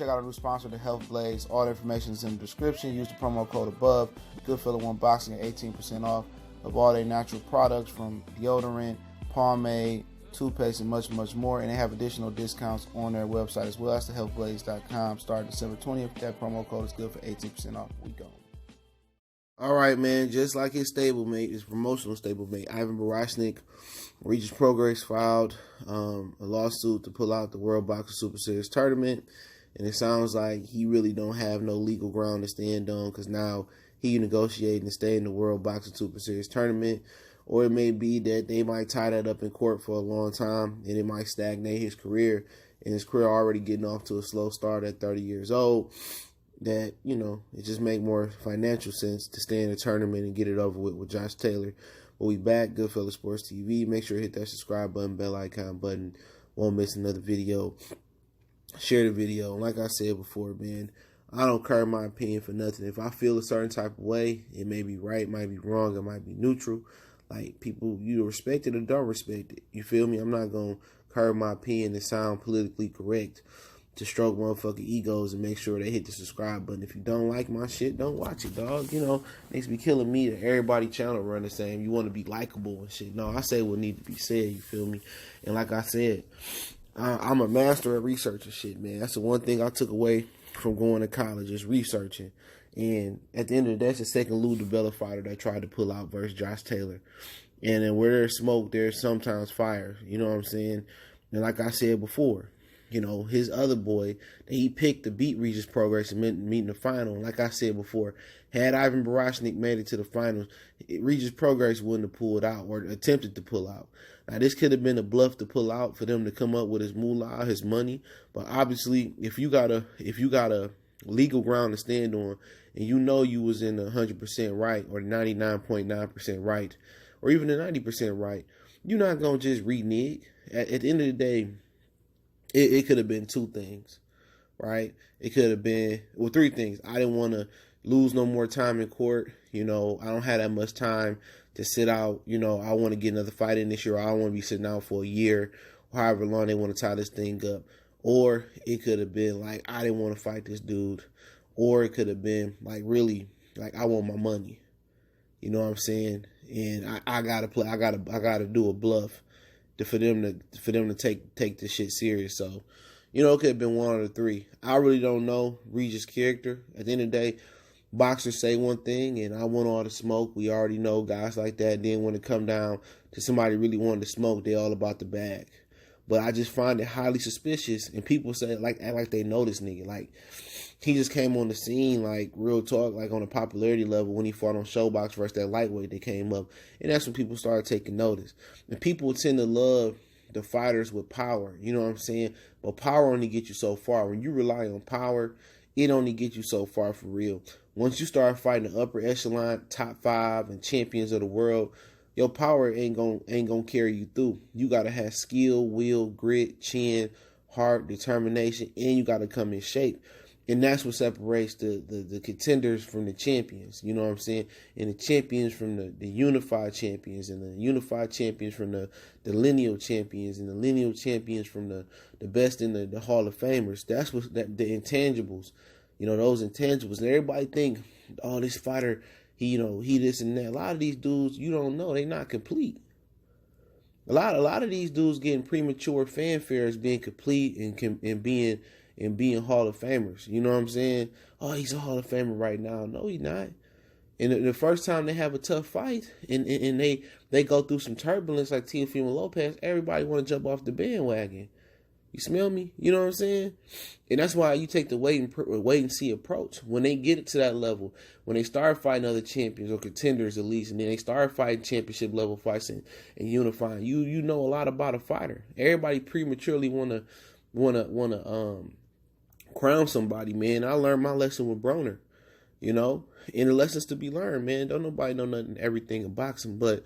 check out our new sponsor, the Health Blaze. All the information is in the description. Use the promo code above. Goodfellow One Boxing at 18% off of all their natural products, from deodorant, pomade, toothpaste, and much, much more. And they have additional discounts on their website as well. That's thehealthblaze.com. Starting December 20th. That promo code is good for 18% off. We go. All right, man. Just like his stablemate, his promotional stablemate, Ivan Barashnik, Regis Prograis filed a lawsuit to pull out the World Boxing Super Series tournament. And it sounds like he really don't have no legal ground to stand on, because now he negotiating to stay in the World Boxing Super Series tournament. Or it may be that they might tie that up in court for a long time, and it might stagnate his career. And his career already getting off to a slow start at 30 years old. That, you know, it just make more financial sense to stay in the tournament and get it over with Josh Taylor. But we back, Goodfellow Sports TV. Make sure to hit that subscribe button, bell icon button. Won't miss another video. Share the video. And like I said before, man, I don't care my opinion for nothing. If I feel a certain type of way, it may be right, might be wrong, it might be neutral. Like, people, you respect it or don't respect it. You feel me? I'm not going to curb my opinion and sound politically correct to stroke motherfucking egos and make sure they hit the subscribe button. If you don't like my shit, don't watch it, dog. You know, needs to be killing me that everybody channel run the same. You want to be likable and shit. No, I say what need to be said, you feel me? And like I said, I'm a master at researching shit, man. That's the one thing I took away from going to college, is researching. And at the end of the day, it's the second Dibella fighter that tried to pull out versus Josh Taylor. And then where there's smoke, there's sometimes fire. You know what I'm saying? And like I said before, you know, his other boy that he picked to beat Regis Prograis and meet in the final. And like I said before, had Ivan Barashnik made it to the finals, Regis Prograis wouldn't have pulled out or attempted to pull out. Now, this could have been a bluff to pull out for them to come up with his moolah, his money. But obviously, if you got a legal ground to stand on, and you know you was in the 100% right, or 99.9% right, or even the 90% right, you're not going to just renege. At the end of the day, it could have been two things, right? It could have been, well, three things. I didn't want to lose no more time in court. You know, I don't have that much time to sit out. You know, I want to get another fight in this year. I don't want to be sitting out for a year, or however long they want to tie this thing up. Or it could have been like, I didn't want to fight this dude. Or it could have been like, really, like, I want my money. You know what I'm saying? And I gotta play. I gotta do a bluff for them to take this shit serious. So, you know, it could have been one of the three. I really don't know Regis' character. At the end of the day, boxers say one thing, and I want all the smoke. We already know guys like that. Then when it come down to somebody really wanting to smoke, they all about the bag. But I just find it highly suspicious, and people say act like they know this nigga. Like, he just came on the scene, like, real talk, like on a popularity level when he fought on Showbox versus that lightweight that came up. And that's when people started taking notice. And people tend to love the fighters with power, you know what I'm saying? But power only gets you so far. When you rely on power, it only gets you so far for real. Once you start fighting the upper echelon, top 5, and champions of the world, your power ain't gonna carry you through. You gotta have skill, will, grit, chin, heart, determination, and you gotta come in shape. And that's what separates the contenders from the champions. You know what I'm saying? And the champions from the unified champions, and the unified champions from the lineal champions, and the lineal champions from the best in the Hall of Famers. That's what the intangibles. You know, those intangibles. And everybody think, oh, this fighter, he this and that. A lot of these dudes, you don't know, they not complete. A lot of these dudes getting premature fanfare as being complete and being Hall of Famers. You know what I'm saying? Oh, he's a Hall of Famer right now. No, he's not. And the first time they have a tough fight and they go through some turbulence like Teofimo Lopez, everybody want to jump off the bandwagon. You smell me? You know what I'm saying? And that's why you take the wait and see approach. When they get to that level, when they start fighting other champions or contenders at least, and then they start fighting championship level fights and unifying, you know a lot about a fighter. Everybody prematurely wanna crown somebody, man. I learned my lesson with Broner, you know, and the lessons to be learned, man. Don't nobody know nothing, everything in boxing, but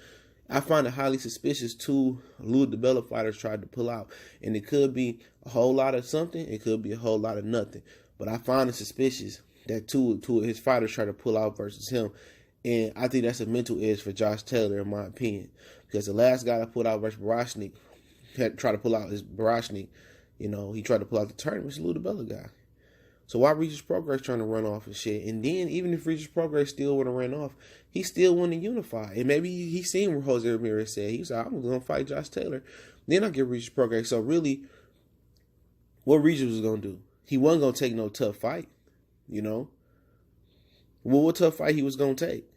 I find it highly suspicious two Dibella fighters tried to pull out, and it could be a whole lot of something, it could be a whole lot of nothing, but I find it suspicious that two of his fighters tried to pull out versus him, and I think that's a mental edge for Josh Taylor, in my opinion, because the last guy that pulled out versus Barashnik had tried to pull out his Barashnik. You know, he tried to pull out the tournament. It's a Dibella guy. So why Regis Prograis trying to run off and shit? And then even if Regis Prograis still would have ran off, he still wouldn't unify. And maybe he seen what Jose Ramirez said. He was like, I'm going to fight Josh Taylor. Then I'll get Regis Prograis. So really, what Regis was going to do? He wasn't going to take no tough fight, you know? Well, what tough fight he was going to take?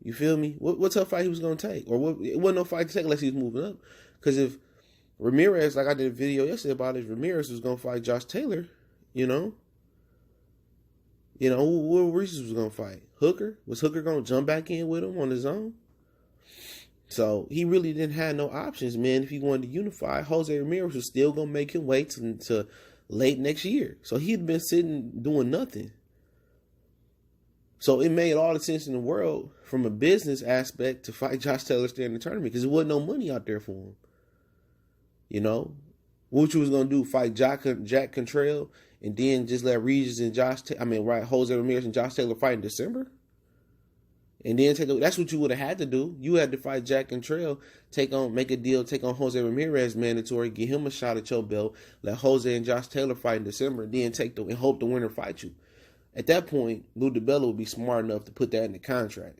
You feel me? What tough fight he was going to take? Or it wasn't no fight to take unless he was moving up. Because if Ramirez, like I did a video yesterday about it, if Ramirez was going to fight Josh Taylor, you know, who Regis was going to fight? Hooker? Was Hooker going to jump back in with him on his own? So he really didn't have no options, man. If he wanted to unify, Jose Ramirez was still going to make him wait to late next year. So he'd been sitting doing nothing. So it made all the sense in the world from a business aspect to fight Josh Taylor stay in the tournament because there wasn't no money out there for him. You know? What you was going to do, fight Jack Contrell and then just let Regis and Jose Ramirez and Josh Taylor fight in December? And then that's what you would have had to do. You had to fight Jack Contrell, make a deal, take on Jose Ramirez mandatory, get him a shot at your belt, let Jose and Josh Taylor fight in December, then and hope the winner fight you. At that point, Lou Dibella would be smart enough to put that in the contract.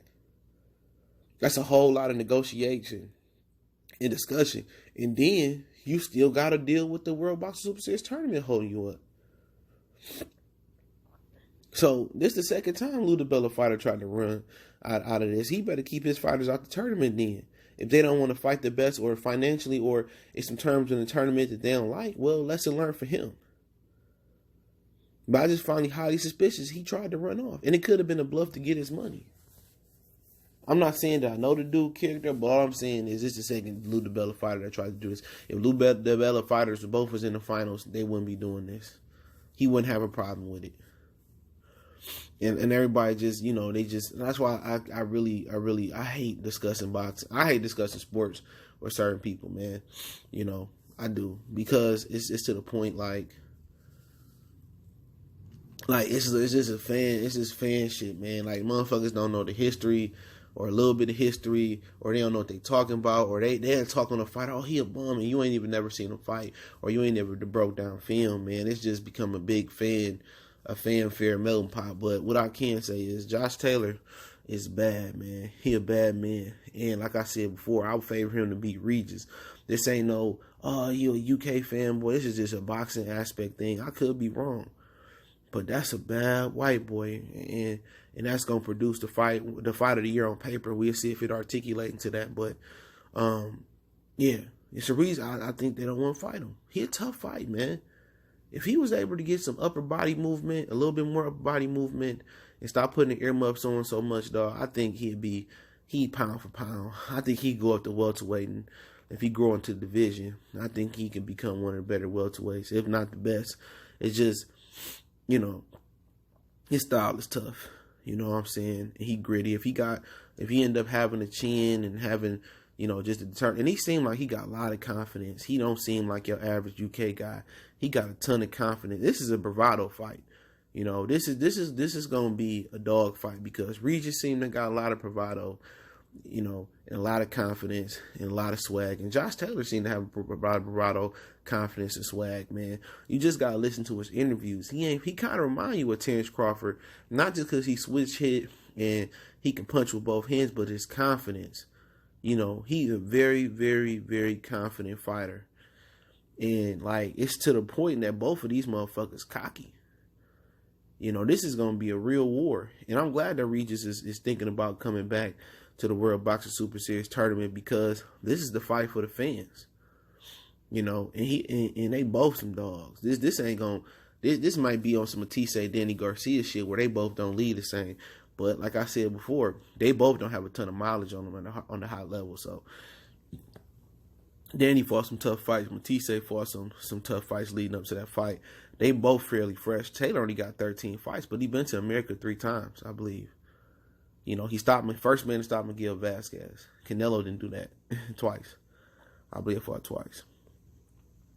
That's a whole lot of negotiation and discussion. And then you still got to deal with the World Boxing Super Series tournament holding you up. So this is the second time Lou Dibella fighter tried to run out of this. He better keep his fighters out the tournament then. If they don't want to fight the best or financially or in some terms in the tournament that they don't like, well, lesson learned for him. But I just find it highly suspicious he tried to run off. And it could have been a bluff to get his money. I'm not saying that I know the dude character, but all I'm saying is this is the second Lou Dibella fighter that tried to do this. If Lou Dibella fighters both was in the finals, they wouldn't be doing this. He wouldn't have a problem with it. And everybody just, that's why I hate discussing boxing. I hate discussing sports with certain people, man. I do. Because it's to the point it's just fan shit, man. Like motherfuckers don't know the history or a little bit of history, or they don't know what they talking about, or they talk on a fight, oh, he a bum, and you ain't even never seen him fight, or you ain't never broke down film, man. It's just become a big fanfare melting pot. But what I can say is Josh Taylor is bad, man. He a bad man. And like I said before, I would favor him to beat Regis. This ain't no, you a UK fanboy. This is just a boxing aspect thing. I could be wrong. But that's a bad white boy. And that's going to produce the fight of the year on paper. We'll see if it articulates into that. But, yeah, it's a reason I think they don't want to fight him. He a tough fight, man. If he was able to get some upper body movement, a little bit more upper body movement, and stop putting the earmuffs on so much, dog, I think he'd pound for pound. I think he'd go up to welterweight, and if he grow into the division, I think he can become one of the better welterweights, if not the best. It's just, his style is tough. You know what I'm saying? He gritty. If he end up having a chin and having, just a deterrent, and he seemed like he got a lot of confidence. He don't seem like your average UK guy. He got a ton of confidence. This is a bravado fight. This is gonna be a dog fight because Regis seemed to got a lot of bravado, and a lot of confidence and a lot of swag. And Josh Taylor seemed to have bravado, confidence, and swag, man. You just gotta listen to his interviews. He kind of remind you of Terrence Crawford, not just because he switch hit and he can punch with both hands, but his confidence. He's a very, very, very confident fighter. And, it's to the point that both of these motherfuckers cocky. This is going to be a real war. And I'm glad that Regis is thinking about coming back to the World Boxing Super Series tournament because this is the fight for the fans. And they both some dogs. This ain't going to... This might be on some Matisse, Danny Garcia shit where they both don't lead the same. But like I said before, they both don't have a ton of mileage on them on the high level. So Danny fought some tough fights. Matisse fought some tough fights leading up to that fight. They both fairly fresh. Taylor only got 13 fights, but he been to America 3 times, I believe. He stopped me. First man to stop Miguel Vasquez. Canelo didn't do that twice. I believe he fought twice.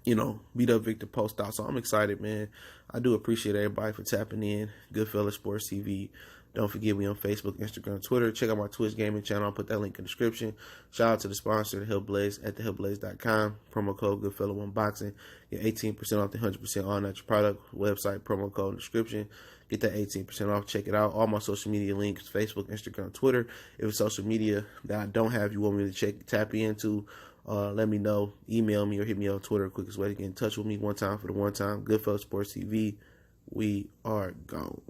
Beat up Victor Postol. So I'm excited, man. I do appreciate everybody for tapping in. Goodfellas Sports TV. Don't forget me on Facebook, Instagram, Twitter. Check out my Twitch gaming channel. I'll put that link in the description. Shout out to the sponsor, The Hillblaze, at thehillblaze.com. Promo code Goodfellow Unboxing. Get 18% off the 100% all natural product. Website, promo code in the description. Get that 18% off. Check it out. All my social media links, Facebook, Instagram, Twitter. If it's social media that I don't have, you want me to tap into, let me know. Email me or hit me on Twitter. Quickest way to get in touch with me. One time for the one time. Goodfellow Sports TV. We are gone.